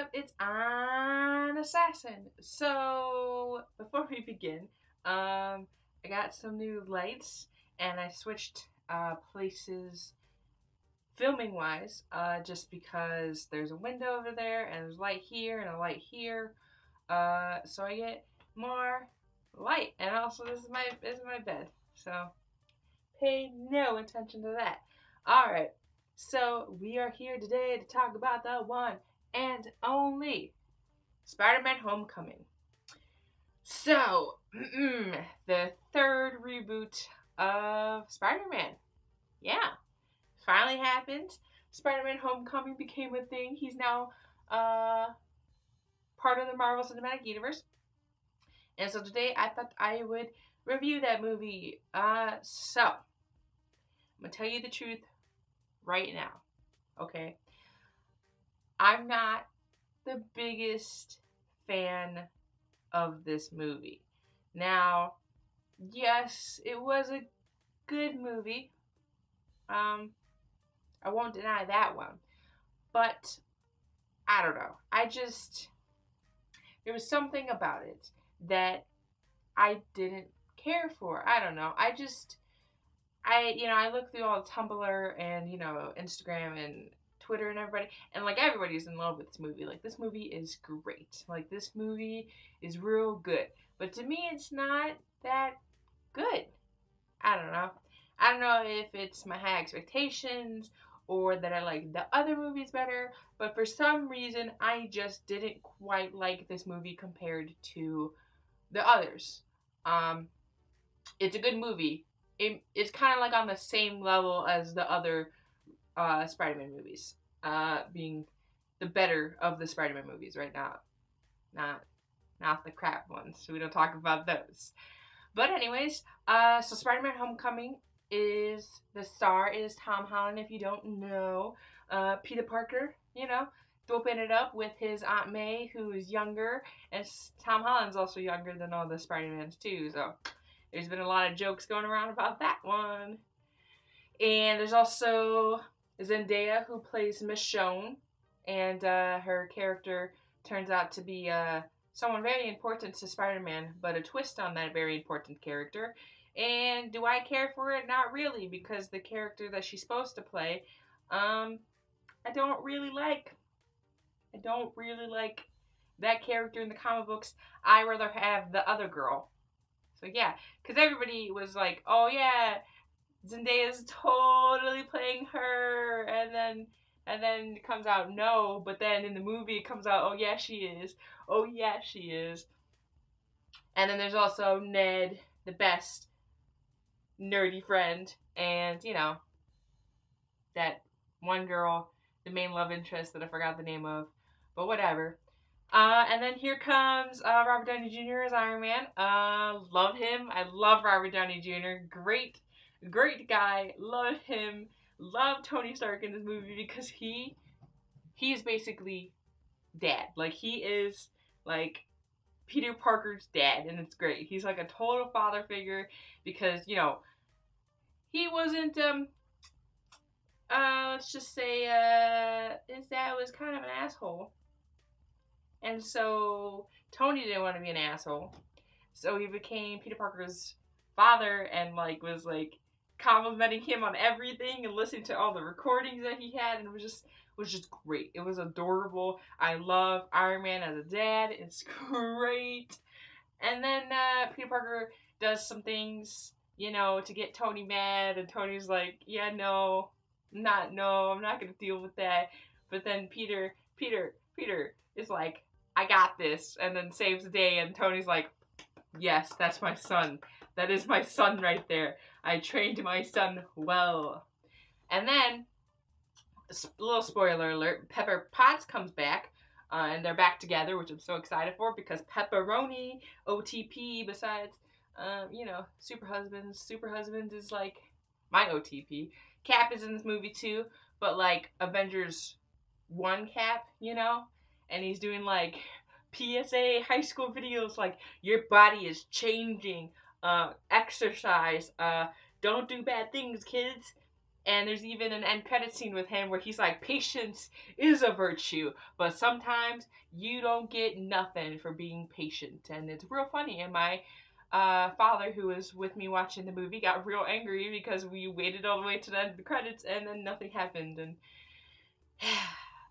up? It's an assassin. So before we begin, I got some new lights and I switched places filming wise, just because there's a window over there and there's light here and a light here. So I get more light, and also this is my bed. So pay no attention to that. All right. So we are here today to talk about the one and only Spider-Man: Homecoming. So, the third reboot of Spider-Man. Yeah, finally happened. Spider-Man: Homecoming became a thing. He's now part of the Marvel Cinematic Universe. And so today I thought I would review that movie. I'm gonna tell you the truth right now. Okay, I'm not the biggest fan of this movie. Now, yes, it was a good movie. I won't deny that one. But I don't know. There was something about it that I didn't care for. I don't know. I look through all Tumblr and, Instagram and Twitter and everybody, and like everybody's in love with this movie. Like, this movie is great. Like, this movie is real good. But to me, it's not that good. I don't know. I don't know if it's my high expectations or that I like the other movies better, but for some reason, I just didn't quite like this movie compared to the others. Um, it's a good movie. It's kind of like on the same level as the other Spider-Man movies, being the better of the Spider-Man movies right now. Not the crap ones. So we don't talk about those. But anyways, so Spider-Man: Homecoming the star is Tom Holland. If you don't know, Peter Parker, doping it up with his Aunt May, who is younger, and Tom Holland's also younger than all the Spider-Mans too. So there's been a lot of jokes going around about that one. And there's also Zendaya, who plays Michonne, and her character turns out to be someone very important to Spider-Man, but a twist on that very important character. And do I care for it? Not really, because the character that she's supposed to play, I don't really like. I don't really like that character in the comic books. I rather have the other girl. So yeah, because everybody was like, "Oh yeah, Zendaya's totally playing her," and then it comes out no, but then in the movie it comes out, "Oh yeah, she is. Oh yeah, she is." And then there's also Ned, the best nerdy friend, and that one girl, the main love interest that I forgot the name of, but whatever. And then here comes Robert Downey Jr. as Iron Man. Love him. I love Robert Downey Jr. Great guy. Love him. Love Tony Stark in this movie because he is basically dad. Like, he is like Peter Parker's dad, and it's great. He's like a total father figure because he wasn't let's just say his dad was kind of an asshole. And so Tony didn't want to be an asshole. So he became Peter Parker's father and was complimenting him on everything and listening to all the recordings that he had, and it was just great. It was adorable. I love Iron Man as a dad. It's great. And then Peter Parker does some things, to get Tony mad, and Tony's like, "Yeah, no, I'm not gonna deal with that." But then Peter is like, "I got this," and then saves the day, and Tony's like, "Yes, that's my son. That is my son right there. I trained my son well." And then, a little spoiler alert, Pepper Potts comes back, and they're back together, which I'm so excited for, because Pepperoni, OTP, besides, Super Husbands. Super Husbands is like my OTP. Cap is in this movie too, but Avengers 1 Cap, and he's doing PSA high school videos like, "Your body is changing, exercise, don't do bad things, kids." And there's even an end credit scene with him where he's like, patience is a virtue, but sometimes you don't get nothing for being patient. And it's real funny. And my father, who was with me watching the movie, got real angry because we waited all the way to the end of the credits and then nothing happened. And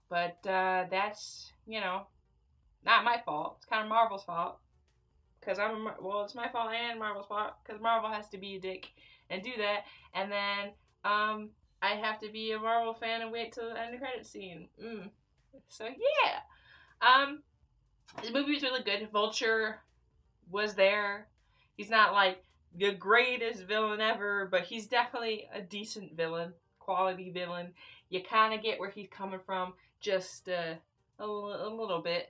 but that's, not my fault. It's kind of Marvel's fault. Because it's my fault and Marvel's fault. Because Marvel has to be a dick and do that. And then I have to be a Marvel fan and wait till the end of the credit scene. So yeah, the movie was really good. Vulture was there. He's not like the greatest villain ever, but he's definitely a decent villain, quality villain. You kind of get where he's coming from, just a little bit,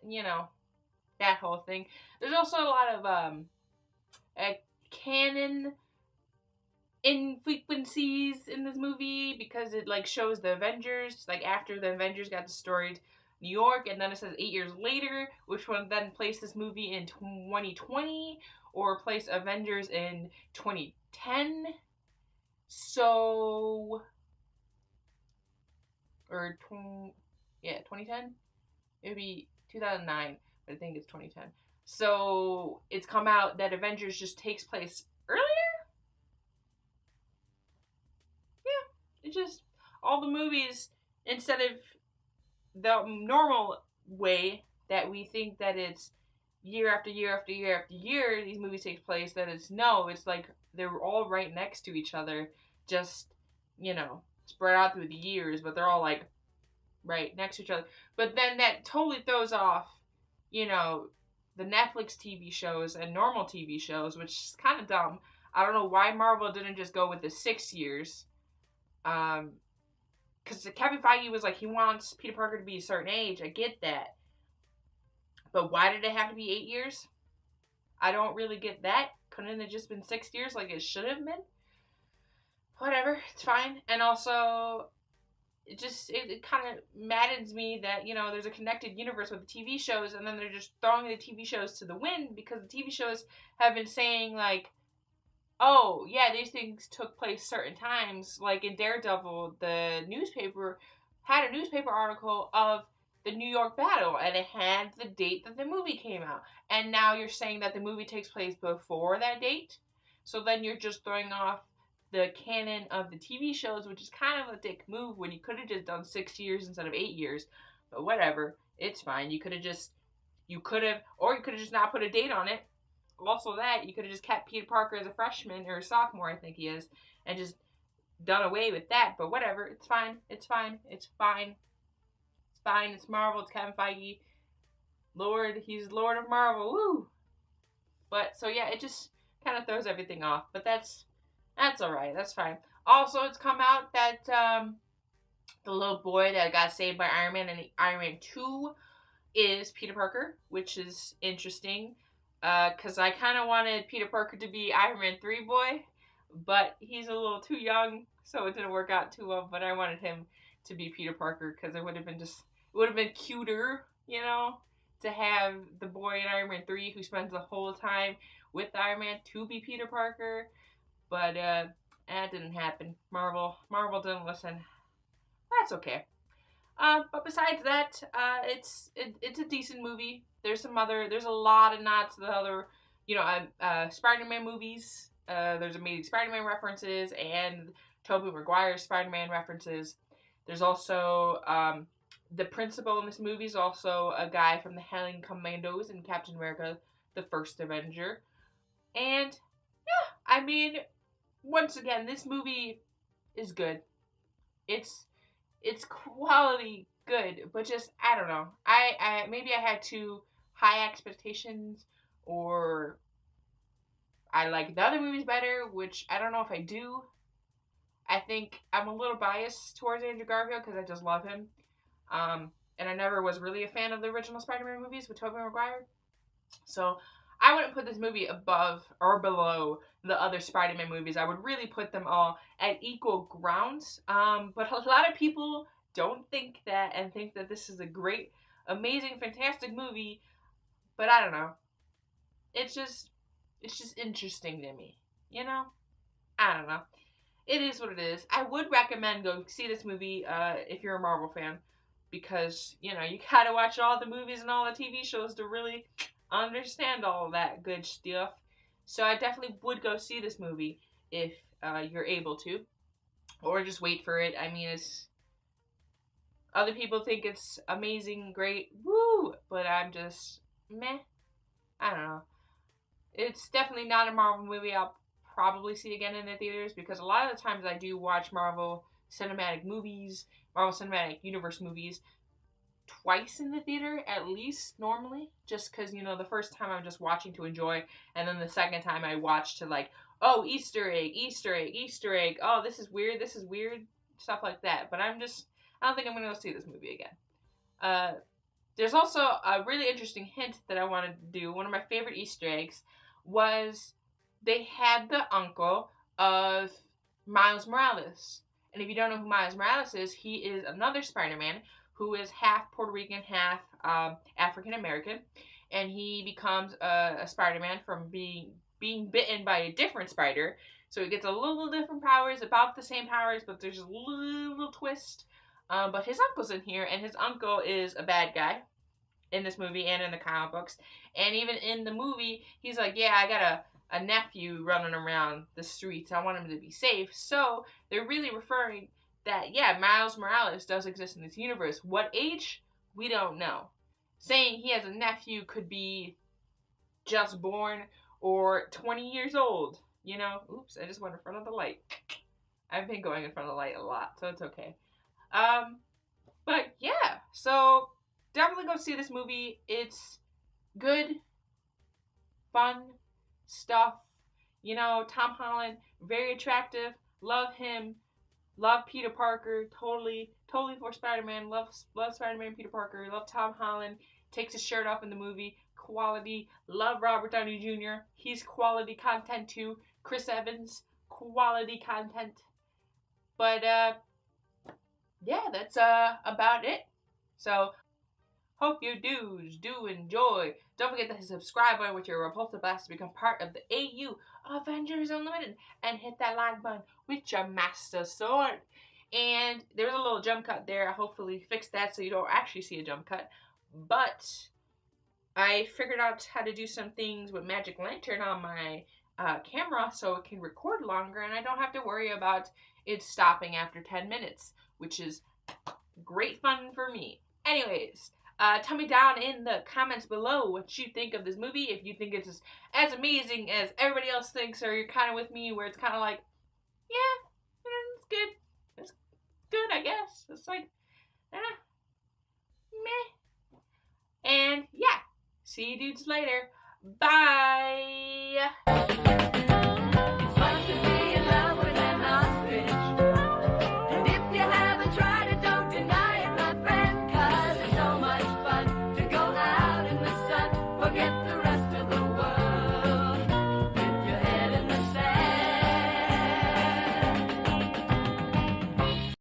that whole thing. There's also a lot of canon infrequencies in this movie because it like shows the Avengers like after the Avengers got destroyed New York, and then it says 8 years later, which would then place this movie in 2020 or place Avengers in 2010. So, or 2010. It would be 2009, but I think it's 2010. So it's come out that Avengers just takes place earlier. It just, all the movies, instead of the normal way that we think that it's year after year after year after year these movies take place, that it's like they're all right next to each other, just, spread out through the years, but they're all like right next to each other. But then that totally throws off, the Netflix TV shows and normal TV shows, which is kind of dumb. I don't know why Marvel didn't just go with the 6 years. Because Kevin Feige was like, he wants Peter Parker to be a certain age. I get that. But why did it have to be 8 years? I don't really get that. Couldn't it have just been 6 years like it should have been? Whatever, it's fine. And also, it kind of maddens me that, there's a connected universe with the TV shows, and then they're just throwing the TV shows to the wind because the TV shows have been saying, like, oh, yeah, these things took place certain times. Like in Daredevil, the newspaper had a newspaper article of the New York battle, and it had the date that the movie came out. And now you're saying that the movie takes place before that date? So then you're just throwing off the canon of the TV shows, which is kind of a dick move when you could have just done 6 years instead of 8 years. But whatever, it's fine. You could have just not put a date on it. Also that, you could have just kept Peter Parker as a freshman or a sophomore, I think he is, and just done away with that. But whatever, it's fine. It's fine. It's fine. It's fine. It's Marvel. It's Kevin Feige. He's Lord of Marvel. Woo! But, so yeah, it just kind of throws everything off. But that's alright. That's fine. Also, it's come out that the little boy that got saved by Iron Man in Iron Man 2 is Peter Parker, which is interesting. Because I kind of wanted Peter Parker to be Iron Man 3 boy, but he's a little too young, so it didn't work out too well. But I wanted him to be Peter Parker because it would have been cuter, to have the boy in Iron Man 3 who spends the whole time with Iron Man to be Peter Parker. But that didn't happen. Marvel didn't listen. That's okay. But besides that, it's a decent movie. There's a lot of nods to the other, Spider-Man movies. There's Amazing Spider-Man references and Tobey Maguire's Spider-Man references. There's also, the principal in this movie is also a guy from the Howling Commandos in Captain America, the First Avenger. And, yeah, I mean, once again, this movie is good. It's quality good, but just, I don't know. I maybe I had too high expectations, or I like the other movies better, which I don't know if I do. I think I'm a little biased towards Andrew Garfield because I just love him. And I never was really a fan of the original Spider-Man movies with Tobey Maguire. So I wouldn't put this movie above or below the other Spider-Man movies. I would really put them all at equal grounds. But a lot of people don't think that and think that this is a great, amazing, fantastic movie. But I don't know. It's just interesting to me. I don't know. it is what it is. I would recommend go see this movie if you're a Marvel fan, because you know you gotta watch all the movies and all the TV shows to really understand all of that good stuff. So I definitely would go see this movie if you're able to, or just wait for it. I mean, it's other people think it's amazing, great, woo, but I'm just meh. I don't know. It's definitely not a Marvel movie I'll probably see again in the theaters, because a lot of the times I do watch Marvel Cinematic Universe movies twice in the theater at least normally, just because you know the first time I'm just watching to enjoy, and then the second time I watch to like, oh, Easter egg, Easter egg, Easter egg, oh, this is weird, stuff like that. But I don't think I'm gonna go see this movie again. uh there's also a really interesting hint that I wanted to do. One of my favorite Easter eggs was they had the uncle of Miles Morales. And if you don't know who Miles Morales is, he is another Spider Man who is half Puerto Rican, half African American. And he becomes a Spider Man from being bitten by a different spider. So he gets a little different powers, about the same powers, but there's a little twist. But his uncle's in here, and his uncle is a bad guy in this movie and in the comic books. And even in the movie, he's like, yeah, I got a nephew running around the streets. I want him to be safe. So they're really referring that, yeah, Miles Morales does exist in this universe. What age? We don't know. Saying he has a nephew could be just born or 20 years old. You know, oops, I just went in front of the light. I've been going in front of the light a lot, so it's okay. But yeah, so definitely go see this movie. It's good, fun stuff. You know, Tom Holland, very attractive. Love him. Love Peter Parker. Totally for Spider-Man. Love Spider-Man, Peter Parker. Love Tom Holland. Takes his shirt off in the movie. Quality. Love Robert Downey Jr. He's quality content too. Chris Evans, quality content. But yeah, that's about it. So hope you do enjoy. Don't forget to subscribe button with your repulsive blast to become part of the AU Avengers Unlimited, and hit that like button with your master sword. And there's a little jump cut there. I hopefully fix that so you don't actually see a jump cut. But I figured out how to do some things with Magic Lantern on my camera so it can record longer, and I don't have to worry about it stopping after 10 minutes, which is great fun for me. Anyways, tell me down in the comments below what you think of this movie. If you think it's as amazing as everybody else thinks, or you're kind of with me where it's kind of like, yeah, it's good. It's good, I guess. It's like, meh. And yeah, see you dudes later. Bye.